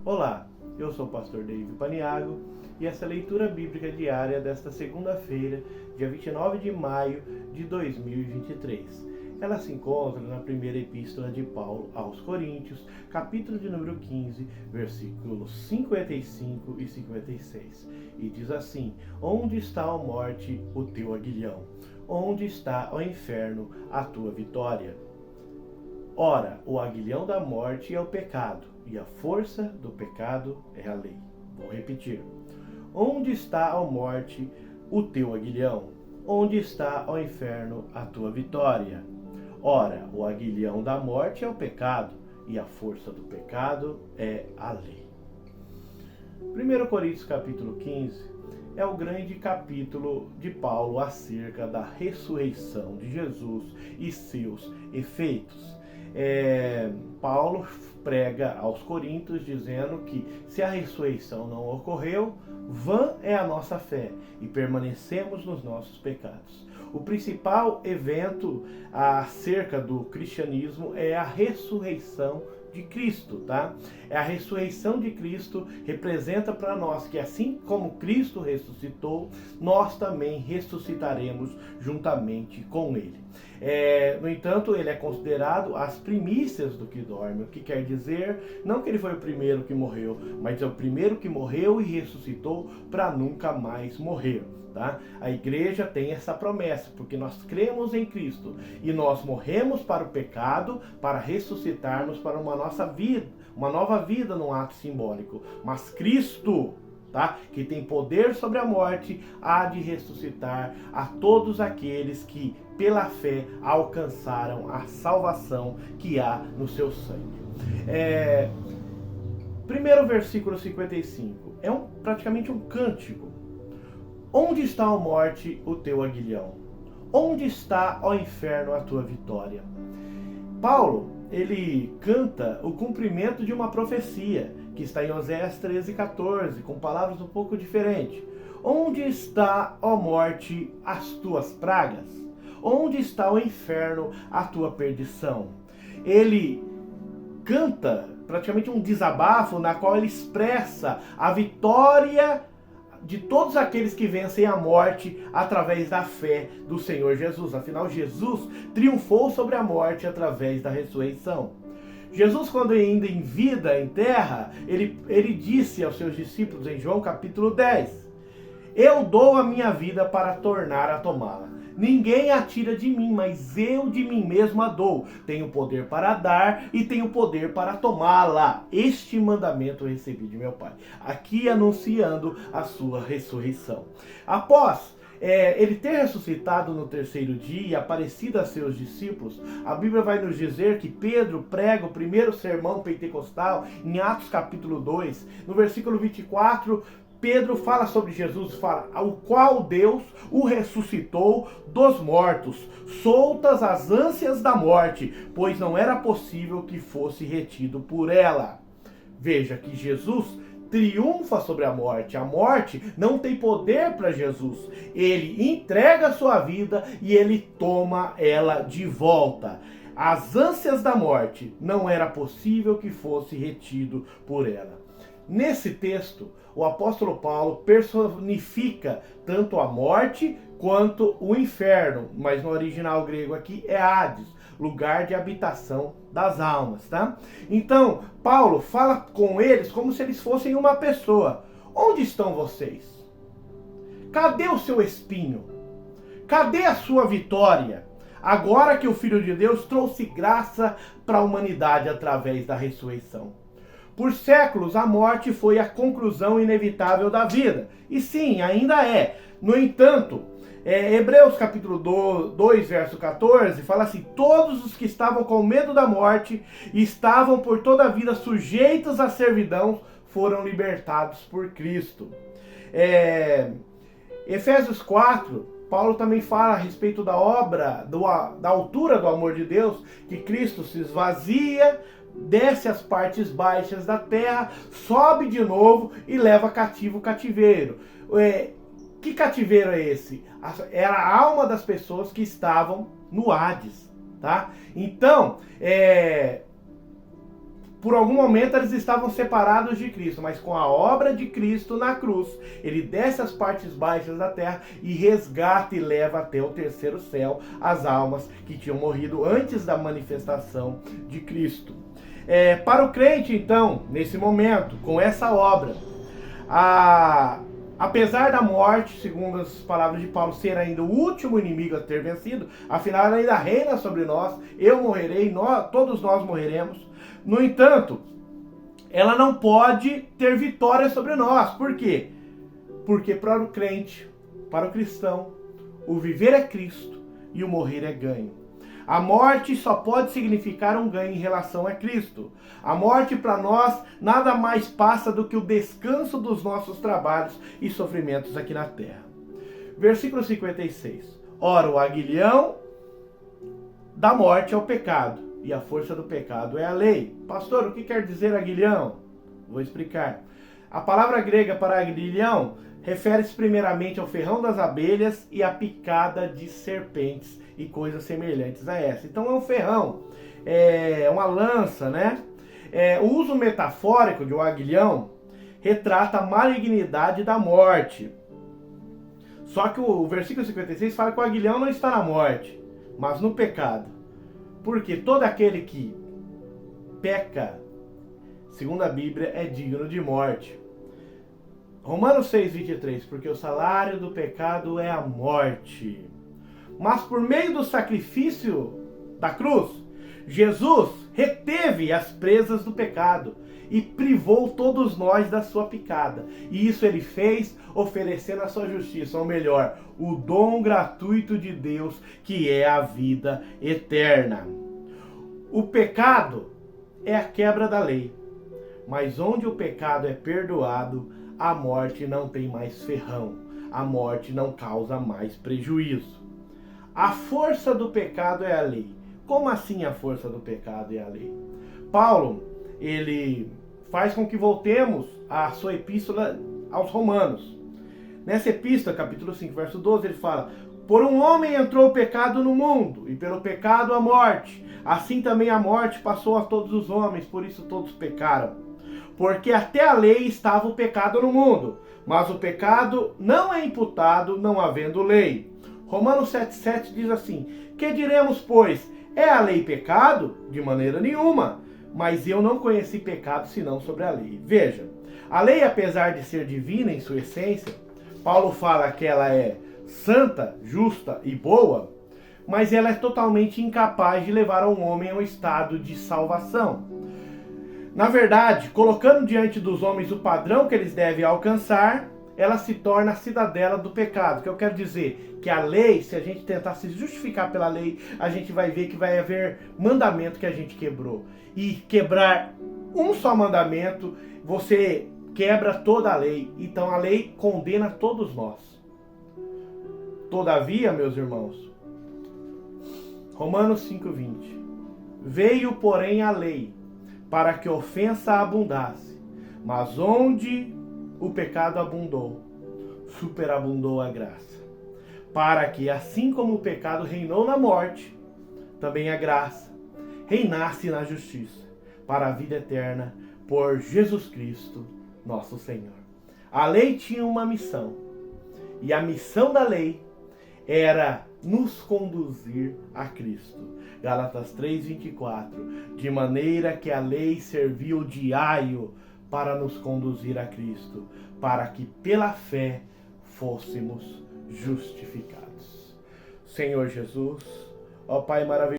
Olá, eu sou o pastor David Paniago e essa é a leitura bíblica diária desta segunda-feira, dia 29 de maio de 2023. Ela se encontra na primeira epístola de Paulo aos Coríntios, capítulo de número 15, versículos 55 e 56. E diz assim: Onde está, ó morte, o teu aguilhão? Onde está, ó inferno, a tua vitória? Ora, o aguilhão da morte é o pecado, e a força do pecado é a lei. Vou repetir. Onde está, ó morte, o teu aguilhão? Onde está, ó inferno, a tua vitória? Ora, o aguilhão da morte é o pecado, e a força do pecado é a lei. 1 Coríntios capítulo 15 é o grande capítulo de Paulo acerca da ressurreição de Jesus e seus efeitos. Paulo prega aos Coríntios dizendo que se a ressurreição não ocorreu, vã é a nossa fé e permanecemos nos nossos pecados. O principal evento acerca do cristianismo é a ressurreição de Cristo, tá? A ressurreição de Cristo representa para nós que assim como Cristo ressuscitou, nós também ressuscitaremos juntamente com Ele. No entanto, ele é considerado as primícias do que dorme, o que quer dizer, não que ele foi o primeiro que morreu, mas é o primeiro que morreu e ressuscitou para nunca mais morrer. Tá? A igreja tem essa promessa, porque nós cremos em Cristo e nós morremos para o pecado, para ressuscitarmos para uma nova vida num ato simbólico. Mas Cristo, tá? Que tem poder sobre a morte, há de ressuscitar a todos aqueles que, pela fé, alcançaram a salvação que há no seu sangue. Primeiro versículo 55, praticamente um cântico. Onde está, ó morte, o teu aguilhão? Onde está, ó inferno, a tua vitória? Paulo, ele canta o cumprimento de uma profecia, que está em Oséias 13:14, com palavras um pouco diferentes. Onde está, ó morte, as tuas pragas? Onde está, o inferno, a tua perdição? Ele canta praticamente um desabafo na qual ele expressa a vitória de todos aqueles que vencem a morte através da fé do Senhor Jesus. Afinal, Jesus triunfou sobre a morte através da ressurreição. Jesus, quando ainda em vida, em terra, ele disse aos seus discípulos em João capítulo 10, eu dou a minha vida para tornar a tomá-la. Ninguém a tira de mim, mas eu de mim mesmo a dou. Tenho poder para dar e tenho poder para tomá-la. Este mandamento eu recebi de meu Pai. Aqui anunciando a sua ressurreição. Após ele ter ressuscitado no terceiro dia e aparecido a seus discípulos, a Bíblia vai nos dizer que Pedro prega o primeiro sermão pentecostal em Atos capítulo 2, no versículo 24, Pedro fala sobre Jesus, fala, ao qual Deus o ressuscitou dos mortos, soltas as ânsias da morte, pois não era possível que fosse retido por ela. Veja que Jesus triunfa sobre a morte não tem poder para Jesus, ele entrega a sua vida e ele toma ela de volta. As ânsias da morte não era possível que fosse retido por ela. Nesse texto, o apóstolo Paulo personifica tanto a morte quanto o inferno, mas no original grego aqui é Hades, lugar de habitação das almas, tá? Então, Paulo fala com eles como se eles fossem uma pessoa. Onde estão vocês? Cadê o seu espinho? Cadê a sua vitória? Agora que o Filho de Deus trouxe graça para a humanidade através da ressurreição. Por séculos, a morte foi a conclusão inevitável da vida. E sim, ainda é. No entanto, Hebreus capítulo 2, verso 14, fala assim, todos os que estavam com medo da morte e estavam por toda a vida sujeitos à servidão foram libertados por Cristo. Efésios 4, Paulo também fala a respeito da obra, da altura do amor de Deus, que Cristo se esvazia, desce às partes baixas da terra, sobe de novo e leva cativo o cativeiro. Que cativeiro é esse? Era a alma das pessoas que estavam no Hades, tá? Então, por algum momento eles estavam separados de Cristo, mas com a obra de Cristo na cruz, ele desce as partes baixas da terra e resgata e leva até o terceiro céu as almas que tinham morrido antes da manifestação de Cristo. Para o crente, então, nesse momento, com essa obra, apesar da morte, segundo as palavras de Paulo, ser ainda o último inimigo a ter vencido, afinal ela ainda reina sobre nós, eu morrerei, todos nós morreremos. No entanto, ela não pode ter vitória sobre nós. Por quê? Porque para o crente, para o cristão, o viver é Cristo e o morrer é ganho. A morte só pode significar um ganho em relação a Cristo. A morte para nós nada mais passa do que o descanso dos nossos trabalhos e sofrimentos aqui na terra. Versículo 56. Ora, o aguilhão da morte é o pecado, e a força do pecado é a lei. Pastor, o que quer dizer aguilhão? Vou explicar. A palavra grega para aguilhão refere-se primeiramente ao ferrão das abelhas e à picada de serpentes e coisas semelhantes a essa. Então é um ferrão, é uma lança, né? O uso metafórico de um aguilhão retrata a malignidade da morte. Só que o versículo 56 fala que o aguilhão não está na morte, mas no pecado. Porque todo aquele que peca, segundo a Bíblia, é digno de morte. Romanos 6,23, porque o salário do pecado é a morte. Mas por meio do sacrifício da cruz, Jesus reteve as presas do pecado e privou todos nós da sua picada. E isso ele fez oferecendo a sua justiça, ou melhor, o dom gratuito de Deus, que é a vida eterna. O pecado é a quebra da lei, mas onde o pecado é perdoado, a morte não tem mais ferrão, a morte não causa mais prejuízo. A força do pecado é a lei. Como assim a força do pecado é a lei? Paulo, ele faz com que voltemos à sua epístola aos Romanos. Nessa epístola, capítulo 5, verso 12, ele fala: por um homem entrou o pecado no mundo, e pelo pecado a morte. Assim também a morte passou a todos os homens, por isso todos pecaram. Porque até a lei estava o pecado no mundo, mas o pecado não é imputado não havendo lei. Romanos 7,7 diz assim: que diremos, pois? É a lei pecado? De maneira nenhuma. Mas eu não conheci pecado senão sobre a lei. Veja, a lei, apesar de ser divina em sua essência, Paulo fala que ela é santa, justa e boa, mas ela é totalmente incapaz de levar um homem a um estado de salvação. Na verdade, colocando diante dos homens o padrão que eles devem alcançar, ela se torna a cidadela do pecado. Que eu quero dizer que a lei, se a gente tentar se justificar pela lei, a gente vai ver que vai haver mandamento que a gente quebrou. E quebrar um só mandamento, você quebra toda a lei. Então a lei condena todos nós. Todavia, meus irmãos, Romanos 5,20. Veio, porém, a lei, para que a ofensa abundasse. Mas onde o pecado abundou, superabundou a graça. Para que, assim como o pecado reinou na morte, também a graça reinasse na justiça, para a vida eterna, por Jesus Cristo, nosso Senhor. A lei tinha uma missão, e a missão da lei era nos conduzir a Cristo. Gálatas 3,24. De maneira que a lei serviu de aio para nos conduzir a Cristo, para que pela fé fôssemos justificados. Senhor Jesus, ó Pai maravilhoso,